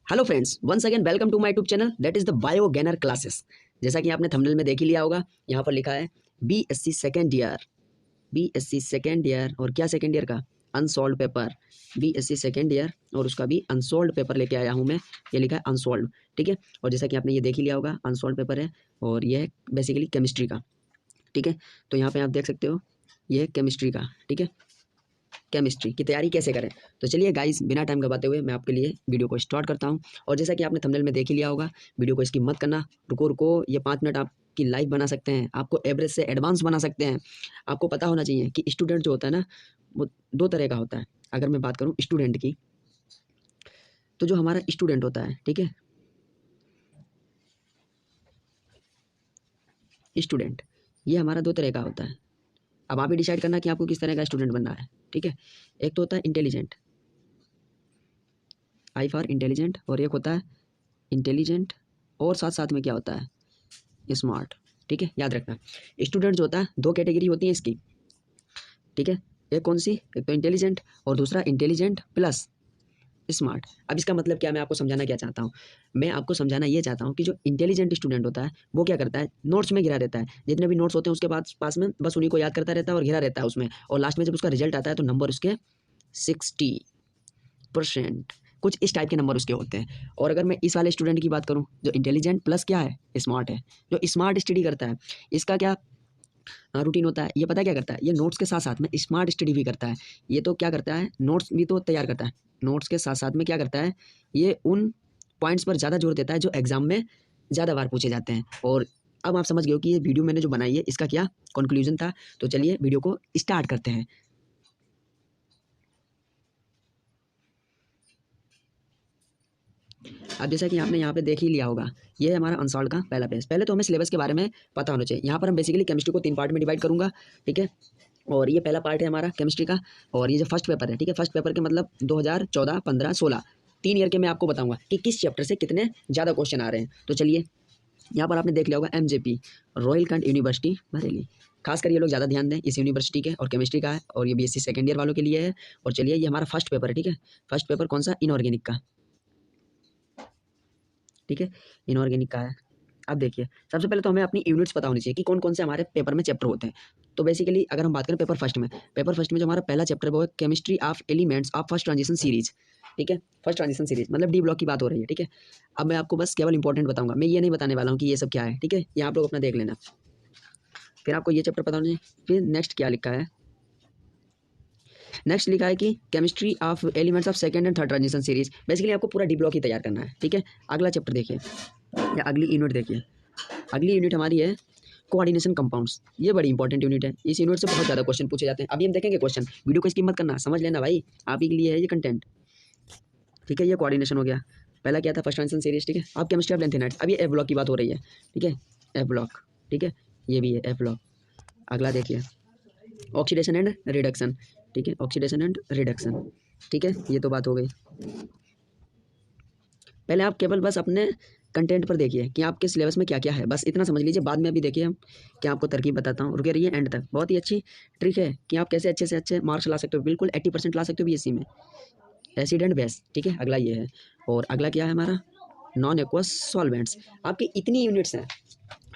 Hello friends, once again welcome to my YouTube channel that is the Bio Gainer classes. जैसा कि आपने thumbnail में देख ही लिया होगा, यहाँ पर लिखा है BSc second year. BSc second year और क्या सेकेंड ईयर का unsolved paper, BSc second year और उसका भी अनसॉल्व पेपर लेके आया हूँ मैं। ये लिखा है अनसॉल्व, ठीक है। और जैसा कि आपने ये देख ही लिया होगा, अनसॉल्व पेपर है और ये है बेसिकली केमिस्ट्री का, ठीक है। तो यहाँ पे आप देख सकते हो, ये है केमिस्ट्री का, ठीक है। केमिस्ट्री की तैयारी कैसे करें, तो चलिए गाइस बिना टाइम गवाते हुए मैं आपके लिए वीडियो को स्टार्ट करता हूं। और जैसा कि आपने थंबनेल में देख ही लिया होगा, वीडियो को इसकी मत करना, रुको रुको, ये 5 मिनट आपकी लाइफ बना सकते हैं, आपको एवरेज से एडवांस बना सकते हैं। आपको पता होना चाहिए कि स्टूडेंट जो होता है ना, वो 2 तरह का होता है। अगर मैं बात करूँ स्टूडेंट की, तो जो हमारा स्टूडेंट होता है, ठीक है, स्टूडेंट, ये हमारा 2 तरह का होता है। अब आप ही डिसाइड करना कि आपको किस तरह का स्टूडेंट बनना है, ठीक है। एक तो होता है इंटेलिजेंट, आई फॉर इंटेलिजेंट, और एक होता है इंटेलिजेंट और साथ साथ में क्या होता है, स्मार्ट, ठीक है। याद रखना, स्टूडेंट जो होता है 2 कैटेगरी होती है इसकी, ठीक है। एक कौन सी, एक तो इंटेलिजेंट और दूसरा इंटेलिजेंट प्लस स्मार्ट। अब इसका मतलब क्या, मैं आपको समझाना क्या चाहता हूँ, मैं आपको समझाना ये चाहता हूँ कि जो इंटेलिजेंट स्टूडेंट होता है वो क्या करता है, नोट्स में घिरा रहता है। जितने भी नोट्स होते हैं उसके पास में बस उन्हीं को याद करता रहता है और घिरा रहता है उसमें, और लास्ट में जब उसका रिजल्ट आता है तो नंबर उसके 60%, कुछ इस टाइप के नंबर उसके होते हैं। और अगर मैं इस वाले स्टूडेंट की बात करूं जो इंटेलिजेंट प्लस क्या है, स्मार्ट है, जो स्मार्ट स्टडी करता है, इसका क्या रूटीन होता है, ये पता है क्या करता है, ये नोट्स के साथ साथ में स्मार्ट स्टडी भी करता है। ये तो क्या करता है, नोट्स भी तो तैयार करता है, नोट्स के साथ साथ में क्या करता है, ये उन पॉइंट्स पर ज़्यादा जोर देता है जो एग्जाम में ज़्यादा बार पूछे जाते हैं। और अब आप समझ गए हो कि ये वीडियो मैंने जो बनाई है इसका क्या कंक्लूजन था। तो चलिए वीडियो को स्टार्ट करते हैं। अब जैसा कि आपने यहाँ पे देख ही लिया होगा, ये है हमारा अनसॉल्व का पहला पेज। पहले तो हमें सिलेबस के बारे में पता होना चाहिए। यहाँ पर हम बेसिकली केमिस्ट्री को 3 पार्ट में डिवाइड करूँगा, ठीक है। और ये पहला पार्ट है हमारा केमिस्ट्री का, और ये जो फर्स्ट पेपर है, ठीक है, फर्स्ट पेपर के मतलब 2014, 15, 16 3 ईयर के मैं आपको बताऊंगा कि किस चैप्टर से कितने ज़्यादा क्वेश्चन आ रहे हैं। तो चलिए, यहाँ पर आपने देख लिया होगा एमजेपी, रोहिलखंड यूनिवर्सिटी बरेली। खासकर ये लोग ज़्यादा ध्यान दें इस यूनिवर्सिटी के, और केमिस्ट्री का है, और ये बीएससी सेकेंड ईयर वालों के लिए है। और चलिए, ये हमारा फर्स्ट पेपर है, ठीक है। फर्स्ट पेपर कौन सा, इनऑर्गेनिक का, ठीक है, इनऑर्गेनिक का है। अब देखिए, सबसे पहले तो हमें अपनी यूनिट्स पता होनी चाहिए कि कौन कौन से हमारे पेपर में चैप्टर होते हैं। तो बेसिकली अगर हम बात करें पेपर फर्स्ट में, पेपर फर्स्ट में जो हमारा पहला चैप्टर है वो है chemistry of elements of first transition series, ठीक है। फर्स्ट ट्रांजिशन सीरीज मतलब डी ब्लॉक की बात हो रही है, ठीक है। अब मैं आपको बस केवल इंपॉर्टेंट बताऊंगा, मैं ये नहीं बताने वाला हूँ कि ये सब क्या है, ठीक है। ये आप लोग अपना देख लेना, फिर आपको ये चैप्टर पता होना चाहिए। फिर नेक्स्ट क्या लिखा है, नेक्स्ट लिखा है कि chemistry of elements of second and third transition series. Basically आपको पूरा डी ब्लॉक ही तैयार करना है, ठीक है। अगला चैप्टर देखिए, या अगली यूनिट देखिए, अगली यूनिट हमारी है कोऑर्डिनेशन कंपाउंड्स। ये बड़ी इंपॉर्टेंट यूनिट है, इस यूनिट से बहुत ज़्यादा क्वेश्चन पूछे जाते हैं। अभी हम देखेंगे क्वेश्चन, वीडियो को इसकी मत करना, समझ लेना भाई, आप ही के लिए है ये कंटेंट, ठीक है। ये कोऑर्डिनेशन हो गया, पहला क्या था, फर्स्ट ट्रांजिशन सीरीज, ठीक है। अब केमिस्ट्री ऑफ लेंथेनाइट, अब ये एफ ब्लॉक की बात हो रही है, ठीक है, एफ ब्लॉक, ठीक है, ये भी है एफ ब्लॉक। अगला देखिए, ऑक्सीडेशन एंड रिडक्शन, ठीक है, ऑक्सीडेशन एंड रिडक्शन, ठीक है। ये तो बात हो गई। पहले आप केवल बस अपने कंटेंट पर देखिए कि आपके सिलेबस में क्या क्या है, बस इतना समझ लीजिए। बाद में अभी देखिए हम क्या आपको तरकीब बताता हूँ, रुके रहिए एंड तक। बहुत ही अच्छी ट्रिक है कि आप कैसे अच्छे से अच्छे मार्क्स ला सकते हो, बिल्कुल 80% ला सकते हो बीएससी में, एसिड एंड बेस, ठीक है। अगला ये है, और अगला क्या है हमारा, नॉन एक्वस सॉल्वेंट्स। आपकी इतनी यूनिट्स हैं।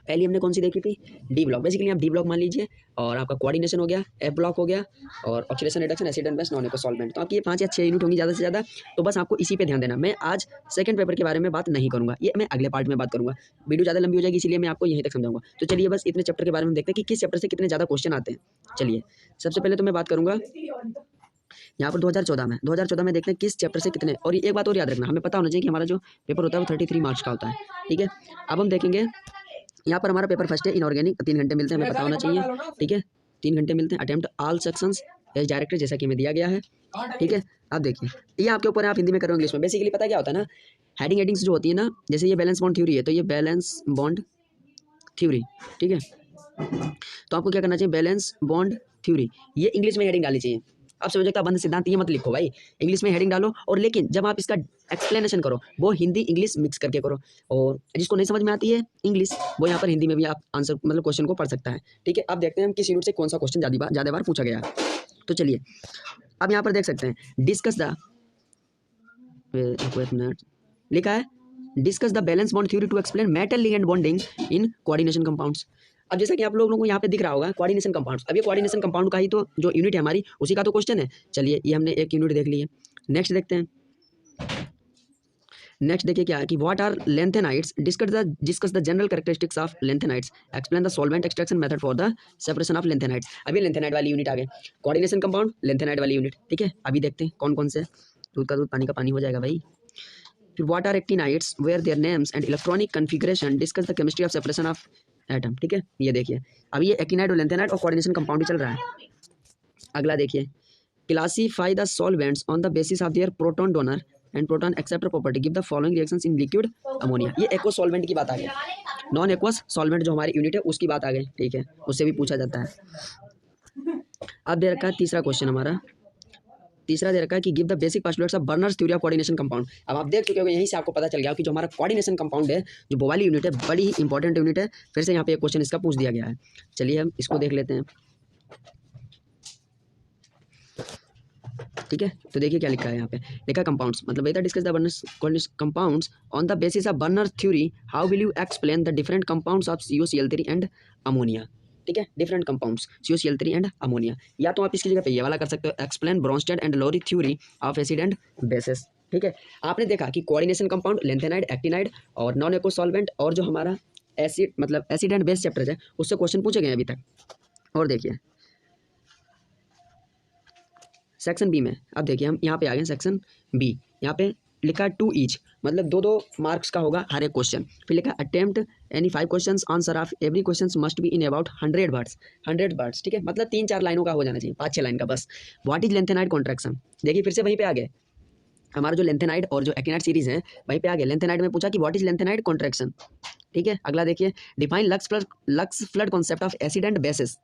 पहली हमने कौन सी देखी थी, डी ब्लॉक, बेसिकली आप डी ब्लॉक मान लीजिए, और आपका कोऑर्डिनेशन हो गया, एफ ब्लॉक हो गया, और oxidation reduction, acid and base, non aqueous solvent. तो आपकी ये 5 या 6 यूनिट होंगी ज़्यादा से ज़्यादा। तो बस आपको इसी पे ध्यान देना। मैं आज सेकंड पेपर के बारे में बात नहीं करूँगा, ये मैं अगले पार्ट में बात करूँगा। वीडियो ज़्यादा लंबी हो जाएगी, इसलिए मैं आपको यहीं तक समझाऊंगा। तो चलिए बस इतने चैप्टर के बारे में देखते हैं कि किस चैप्टर से कितने ज़्यादा क्वेश्चन आते हैं। चलिए, सबसे पहले तो मैं बात करूँगा यहाँ पर 2014 में देखते हैं किस चैप्टर से कितने। और एक बात और याद रखना, हमें पता होना चाहिए कि हमारा जो पेपर होता है वो 33 मार्क्स का होता है, ठीक है। अब हम देखेंगे, यहाँ पर हमारा पेपर फर्स्ट है इनऑर्गेनिक, 3 घंटे मिलते हैं, हमें पता होना चाहिए, ठीक है। 3 घंटे मिलते हैं। Attempt all sections as director, जैसा कि हमें दिया गया है, ठीक है। अब देखिए, ये आपके ऊपर है, आप हिंदी में करो इंग्लिश में। बेसिकली पता क्या होता है ना, हेडिंग्स जो होती है ना, जैसे ये बैलेंस बॉन्ड थ्योरी है, तो ये बैलेंस बॉन्ड थ्योरी, ठीक है। तो आपको क्या करना चाहिए, बैलेंस बॉन्ड थ्योरी, ये इंग्लिश में हेडिंग डालनी चाहिए। आप समझो क्या बंद सिद्धांत, ये मत लिखो भाई, इंग्लिश में हेडिंग डालो। और लेकिन जब आप इसका एक्सप्लेनेशन करो, वो हिंदी इंग्लिश मिक्स करके करो। और जिसको नहीं समझ में आती है इंग्लिश, वो यहाँ पर हिंदी में भी आप आंसर मतलब क्वेश्चन को पढ़ सकता है, ठीक है। अब देखते हैं हम किस यूनिट से कौन सा क्वेश्चन ज़्यादा बार पूछा गया है। तो चलिए, अब यहाँ पर देख सकते हैं, डिस्कस द, लिखा है discuss the valence bond theory to explain metal ligand bonding in coordination compounds. अब जैसा कि आप लोगों को यहाँ पे दिख रहा होगा कोऑर्डिनेशन कंपाउंड्स, अब ये कोऑर्डिनेशन कंपाउंड का ही तो जो यूनिट है हमारी उसी का तो क्वेश्चन है। चलिए ये हमने एक यूनिट देख ली है। नेक्स्ट देखते हैं, नेक्स्ट देखिए क्या है कि what are lanthanides, discuss the general characteristics of lanthanides, explain the solvent extraction method for the separation of lanthanides. अभी लेंथेनाइड वाली यूनिट आ गए, कोऑर्डिनेशन कंपाउंड लेंथेनाइड वाली यूनिट, ठीक है। अभी देखते हैं कौन कौन से, दूध का दूध पानी का पानी हो जाएगा भाई। फिर what are actinides, where their names and electronic configuration, discuss the chemistry of separation of atom, ठीक है। ये देखिए अभी ये एक्टिनाइड और लेंथेनाइड और कोऑर्डिनेशन कंपाउंड ही चल रहा है। अगला देखिए classify the solvents on the basis of their proton donor and proton acceptor property, give the following reactions in liquid ammonia. ये एक्वस सॉल्वेंट की बात आ गई, नॉन एक्वस सॉल्वेंट जो हमारी यूनिट है उसकी बात आ गई, ठीक है, उससे भी पूछा जाता है। अब दे रखा है तीसरा क्वेश्चन हमारा, तीसरा दे रखा है कि give the basic postulates of Werner's theory of coordination compound. अब आप देख चुके हो यहीं से आपको पता चल गया कि जो हमारा कोऑर्डिनेशन कंपाउंड है, जो वो वाली यूनिट है, बड़ी ही इंपॉर्टेंट यूनिट है। फिर से यहाँ पे एक क्वेश्चन इसका पूछ दिया गया है। चलिए हम इसको देख लेते हैं, ठीक है। तो देखिए क्या लिखा है यहाँ पे, लिखा कंपाउंड्स मतलब whether discuss the Werner's compounds on the basis of Werner theory, how will you explain the different compounds of CuCl3 and ammonia, ठीक है। Different compounds CuCl3 and ammonia, या तो आप इसकी जगह पे ये वाला कर सकते हो, explain Bronsted and Lowry theory of acid and bases, ठीक है। आपने देखा कि कोऑर्डिनेशन कंपाउंड लेंथेनाइड, एक्टिनाइड और नॉन एक्वस सॉल्वेंट और जो हमारा एसिड मतलब एसिड एंड बेस चैप्टर है उससे क्वेश्चन पूछे गए अभी तक। और देखिए सेक्शन बी में, अब देखिए हम यहाँ पे आ गए सेक्शन बी, यहाँ पे लिखा है 2 ईच, मतलब 2-2 मार्क्स का होगा हर एक क्वेश्चन। फिर लिखा attempt any 5 questions, answer of every question must be in about 100 words, 100 words, ठीक है, मतलब 3-4 लाइनों का हो जाना चाहिए, 5-6 लाइन का बस। व्हाट इज लेंथेनाइड कॉन्ट्रैक्शन, देखिए फिर से वहीं पे आ गए हमारा जो लेंथेनाइड और जो एक्टिनाइड सीरीज है वहीं पे आ गए। लेंथेनाइड में पूछा कि व्हाट इज लेंथेनाइड कॉन्ट्रैक्शन, ठीक है। अगला देखिए define lux flood concept of acid and bases,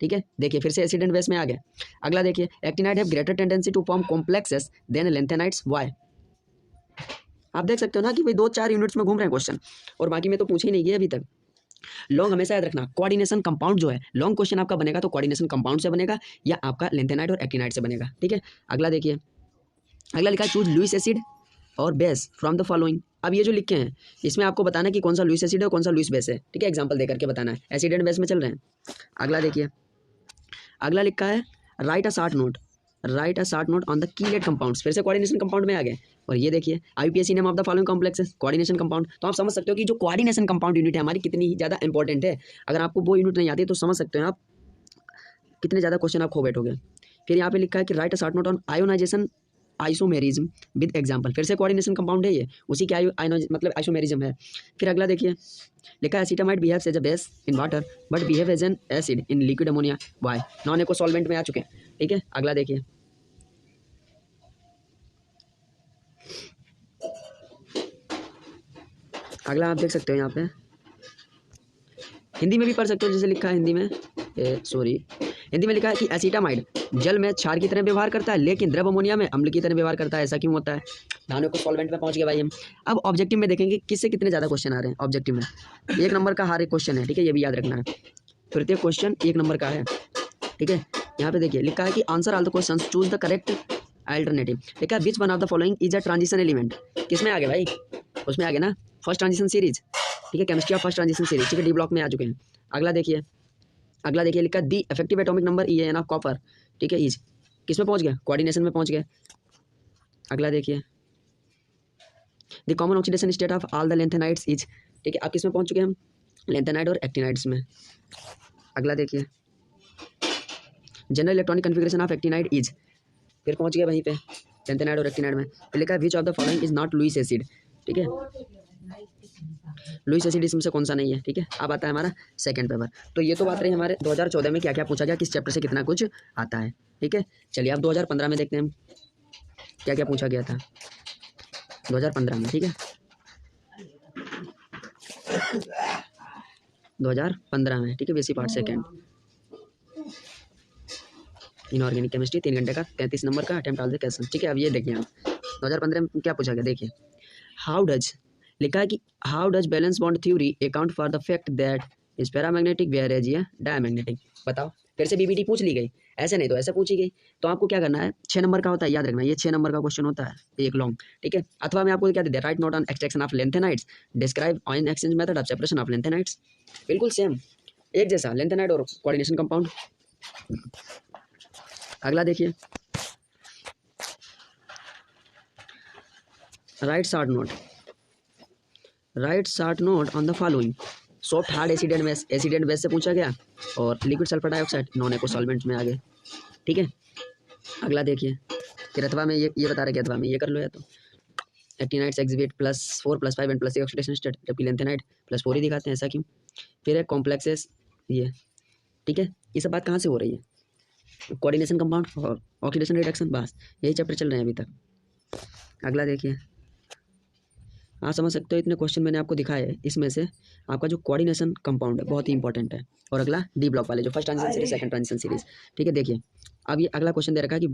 ठीक है। देखिए फिर से एसिड एंड बेस में आ गए। अगला देखिए actinide have greater tendency to form complexes than lanthanides, why. आप देख सकते हो ना कि भाई 2-4 यूनिट्स में घूम रहे हैं क्वेश्चन, और बाकी में तो पूछे ही नहीं गए अभी तक। लॉन्ग हमेशा याद रखना, कोऑर्डिनेशन कंपाउंड जो है लॉन्ग क्वेश्चन आपका बनेगा तो कोऑर्डिनेशन कंपाउंड से बनेगा या आपका लेंथेनाइड और एक्टिनाइड से बनेगा, ठीक है। अगला देखिए, अगला लिखा है चूज लुईस एसिड और बेस फ्रॉम द फॉलोइंग। अब ये जो लिखे हैं इसमें आपको बताना है कि कौन सा लुईस एसिड है और कौन सा लुईस बेस है, ठीक है, एग्जांपल दे करके बताना है, एसिड एंड बेस में चल रहे हैं। अगला देखिए, अगला लिखा है right a short note, right a short note on the chelate compounds, फिर से कोऑर्डिनेशन कंपाउंड में आ गए। और ये देखिए IUPAC name of the following complexes, coordination compound. तो आप समझ सकते हो कि जो कोऑर्डिनेशन कंपाउंड यूनिट है हमारी कितनी ज़्यादा इंपॉर्टेंट है। अगर आपको वो यूनिट नहीं आती है तो समझ सकते हो आप कितने ज़्यादा क्वेश्चन आप खो बैठोगे। फिर यहाँ पे लिखा है कि write a short note on ionisation isomerism with example, फिर से कोऑर्डिनेशन कंपाउंड है ये, उसी के मतलब आइसोमेरिज्म है। फिर अगला देखिए लिखा है acetamide behaves as a base in water but behave as an acid in liquid ammonia, why. Non aqueous solvent में आ चुके हैं, ठीक है। अगला देखिए, अगला आप देख सकते हो यहाँ पे हिंदी में भी पढ़ सकते हो, जैसे लिखा है हिंदी में, हिंदी में लिखा है कि एसिटामाइड जल में क्षार की तरह व्यवहार करता है लेकिन द्रव अमोनिया में अम्ल की तरह व्यवहार करता है, ऐसा क्यों होता है। नानों को सॉल्वेंट में पहुंच गया भाई हम। अब ऑब्जेक्टिव में देखेंगे किससे कितने ज़्यादा क्वेश्चन आ रहे हैं। ऑब्जेक्टिव में 1 नंबर का हर एक क्वेश्चन है, ठीक है, ये भी याद रखना है। प्रत्येक क्वेश्चन 1 नंबर का है, ठीक है। यहाँ पे देखिए लिखा है कि answer all the question, choose the correct alternative. लिखा है which one of the following is a transition element, किसमें आ गए भाई, उसमें आ गए ना, फर्स्ट ट्रांजिशन सीरीज, ठीक है, chemistry of first transition series, ठीक है, डी ब्लॉक में आ चुके हैं। अगला देखिए, अगला देखिए लिखा the effective atomic number EAN of copper, ठीक है, इज किस में पहुंच गए, कोऑर्डिनेशन में पहुंच गए। अगला देखिए the common oxidation state of all the lanthanides is, ठीक है, आप किस में पहुंच चुके हैं हम, लेंथेनाइड और एक्टिनाइड्स में। अगला देखिए general electronic configuration of actinide is, फिर पहुंच गए वहीं पे लेंथेनाइड और एक्टिनाइड में। फिर लिखा है which of the following is not Lewis acid, ठीक है, लुईस एसिड इसमें से कौन सा नहीं है, ठीक है। अब आता है हमारा सेकंड पेपर। तो ये तो बात रही हमारे 2014 में क्या क्या पूछा गया, किस चैप्टर से कितना कुछ आता है, ठीक है। चलिए अब 2015 में देखते हैं हम क्या क्या पूछा गया था 2015 में, ठीक है, 2015 में, ठीक है। Basic part second inorganic chemistry 3 घंटे का 33 नंबर का अटेम्प्ट ऑल द क्वेश्चन, ठीक है। अब ये देखिए आप 2015 में क्या पूछा गया, देखिए हाउ डज, लिखा है कि how does valence bond theory account for the fact that is paramagnetic whereas एज ये डायमैग्नेटिक। बताओ फिर से बीबीटी पूछ ली गई, ऐसे नहीं तो ऐसे पूछी गई। तो आपको क्या करना है, 6 नंबर का होता है, याद रखना, ये 6 नंबर का क्वेश्चन होता है, एक लॉन्ग, ठीक है। अथवा मैं आपको क्या दे दिया, write note on extraction of lanthanides, describe ion exchange method of separation of lanthanides, बिल्कुल सेम, एक जैसा, लेंथेनाइड और कोऑर्डिनेशन कंपाउंड। अगला देखिए, write short note on the following, soft hard acid and base से पूछा गया, और liquid sulphur dioxide non aqueous solvent में आ गए, ठीक है। अगला देखिए, कि अथवा में ये बता रहे कि अथवा में ये कर लो, या तो actinides exhibit +4 +5 and +6 oxidation state, जबकि लेंथेनाइड +4 ही दिखाते हैं, ऐसा क्यों। फिर है कॉम्प्लेक्सेस, ये ठीक है, ये सब बात कहाँ से हो रही है, कोऑर्डिनेशन कंपाउंड और ऑक्सीडेशन रिडक्शन, बस यही चैप्टर चल रहे हैं अभी तक। अगला देखिए, आप समझ सकते हो, इतने क्वेश्चन मैंने आपको दिखाए हैं, इसमें से आपका जो कोऑर्डिनेशन कंपाउंड है बहुत ही इंपॉर्टेंट है। और अगला डी ब्लॉक वाले जो first transition series, second transition series, ठीक है। देखिए अब ये अगला क्वेश्चन दे रखा है कि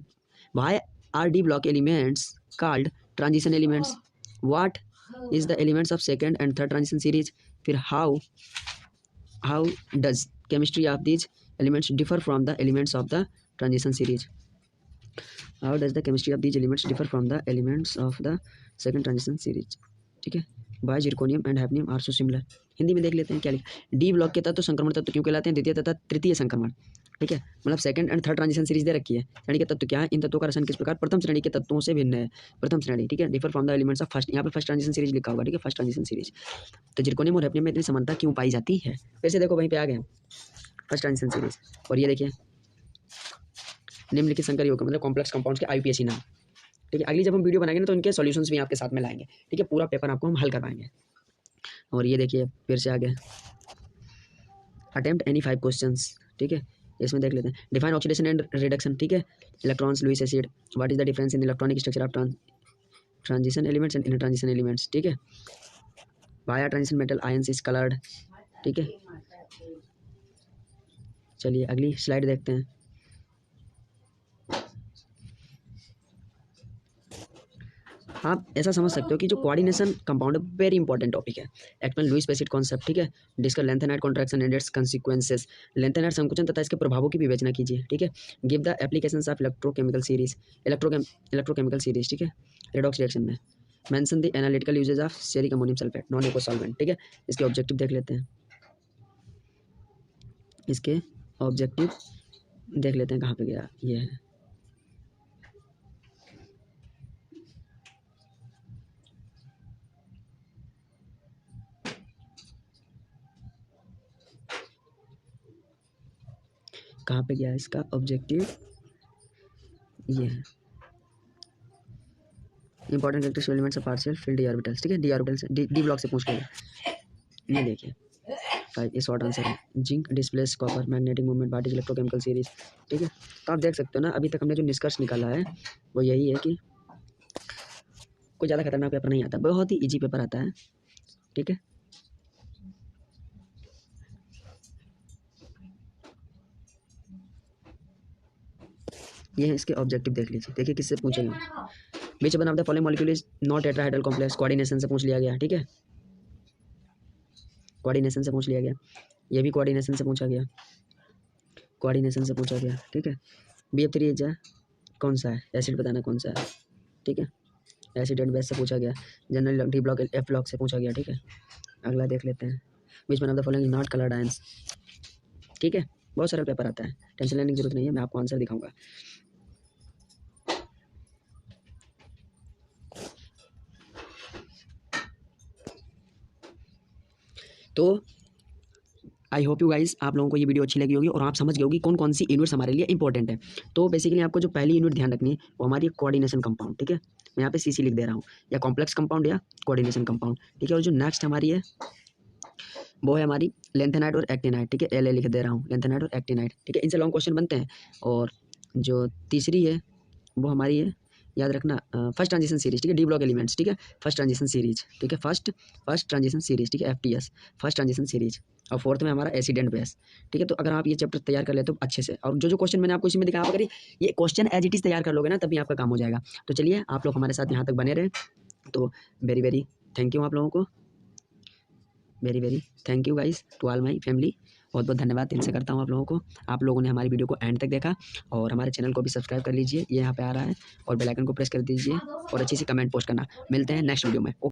why are D block elements called transition elements, what is the elements of second and third transition series, फिर how does chemistry of these elements differ from the elements of the transition series, how does the chemistry of these elements differ from the elements of the second transition series, ठीक है। Why zirconium and hafnium are so similar, Hindi में देख लेते हैं क्या लिखा। D block के तत्व संक्रमण तत्व क्यों कहलाते हैं, द्वितीय तथा तृतीय संक्रमण, ठीक है। मतलब second and third transition series दे रखी है, श्रेणी के तत्व क्या है, इन तत्वों का रसायन किस प्रकार प्रथम श्रेणी के तत्वों से भिन्न है, प्रथम श्रेणी, ठीक है। Differ from the elements of first, यहाँ पे फर्स्ट ट्रांजिशन सीरीज लिखा होगा, ठीक है, फर्स्ट ट्रांजिशन सीरीज। तो जिरकोनियम और हैफनियम में इतनी समानता क्यों पाई जाती है, फिर से देखो वहीं पे आ गए फर्स्ट ट्रांजिशन सीरीज। और ये देखिए निम्नलिखित संकर यौगिक मतलब कॉम्प्लेक्स कंपाउंड्स के आईयूपीएसी नाम, ठीक है। अगली जब हम वीडियो बनाएंगे ना तो इनके सॉल्यूशंस भी आपके साथ में लाएंगे, ठीक है, पूरा पेपर आपको हम हल करवाएंगे। और ये देखिए फिर से आगे, अटेम्प्ट एनी 5 क्वेश्चंस, ठीक है, इसमें देख लेते हैं। डिफाइन ऑक्सीडेशन एंड रिडक्शन, ठीक है, electrons Lewis acid, what is the difference in electronic structure of transition elements and inter elements, ठीक है। Why are transition metal ions is coloured, ठीक है। चलिए अगली स्लाइड देखते हैं। आप ऐसा समझ सकते हो कि जो coordination compound very important topic है, एक्टमैन लुईस एसिड कॉन्सेप्ट, ठीक है। Discuss lanthanide contraction and its consequences, lanthanide संकुचन तथा इसके प्रभावों की विवेचना कीजिए, ठीक है। Give the applications of electrochemical series, ठीक है, रेडॉक्स रिएक्शन में। Mention the analytical uses of steric ammonium sulphate non aqueous solvent, ठीक है। इसके ऑब्जेक्टिव देख लेते हैं, इसके ऑब्जेक्टिव देख लेते हैं, कहाँ पे गया, ये है। कहाँ पे गया इसका ऑब्जेक्टिव, ये है। Important characteristic elements of partial field D orbitals, ठीक है, डी ऑर्बिटल से डी ब्लॉक से पूछ लिया। ये देखिए 5, ये शॉर्ट आंसर है। Zinc displace copper magnetic movement what is electrochemical series, ठीक है। तो आप देख सकते हो ना, अभी तक हमने जो निष्कर्ष निकाला है वो यही है कि कोई ज़्यादा खतरनाक पेपर नहीं आता, बहुत ही ईजी पेपर आता है, ठीक है। ये है इसके ऑब्जेक्टिव, देख लीजिए, देखिए किससे पूछेंगे। Which one of the following molecule is not tetrahedral complex, coordination से पूछ लिया गया, ठीक है, कोऑर्डिनेशन से पूछ लिया गया। ये भी कोऑर्डिनेशन से पूछा गया, कोऑर्डिनेशन से पूछा गया, ठीक है। BF3 कौन सा है, एसिड बताना कौन सा है, ठीक है। एसिड एंड बेस से पूछा गया। General D block F block से पूछा गया, ठीक है। अगला देख लेते हैं, which one of the following not coloured ions, ठीक है। बहुत सारा पेपर आता है, टेंशन लेने की जरूरत नहीं है, मैं आपको आंसर दिखाऊंगा। तो आई होप यू गाइस, आप लोगों को ये वीडियो अच्छी लगी होगी और आप समझ गए होगी कौन कौन सी यूनिट्स हमारे लिए इंपॉर्टेंट है। तो बेसिकली आपको जो पहली यूनिट ध्यान रखनी है वो हमारी कोऑर्डिनेशन कंपाउंड, ठीक है। मैं यहाँ पे CC लिख दे रहा हूँ, या कॉम्प्लेक्स कंपाउंड या कोऑर्डिनेशन कंपाउंड, ठीक है। और जो नेक्स्ट हमारी है वो है हमारी लेंथेनाइड और एक्टिनाइड, ठीक है, LA लिख दे रहा हूँ, लेंथेनाइड और एक्टिनाइड, ठीक है। इनसे लॉन्ग क्वेश्चन बनते हैं। और जो तीसरी है वो हमारी है, याद रखना, फर्स्ट ट्रांजिशन सीरीज, ठीक है, डी ब्लॉक एलिमेंट्स, ठीक है, फर्स्ट ट्रांजिशन सीरीज, ठीक है, फर्स्ट ट्रांजिशन सीरीज, ठीक है, FTS, फर्स्ट ट्रांजिशन सीरीज। और फोर्थ में हमारा एसिड एंड बेस, ठीक है। तो अगर आप ये चैप्टर तैयार कर लेते हो अच्छे से, और जो क्वेश्चन मैंने आपको इसमें दिखाया, आप अगर ये क्वेश्चन एज इट इज़ तैयार कर लोगे ना, तभी आपका काम हो जाएगा। तो चलिए आप लोग हमारे साथ यहाँ तक बने रहें, तो वेरी वेरी थैंक यू आप लोगों को। Very very thank you guys to all my family. बहुत बहुत धन्यवाद दिल से करता हूँ आप लोगों को। आप लोगों ने हमारी वीडियो को एंड तक देखा और हमारे चैनल को भी सब्सक्राइब कर लीजिए, ये यहाँ पे आ रहा है, और बेल आइकन को प्रेस कर दीजिए और अच्छी सी कमेंट पोस्ट करना। मिलते हैं नेक्स्ट वीडियो में।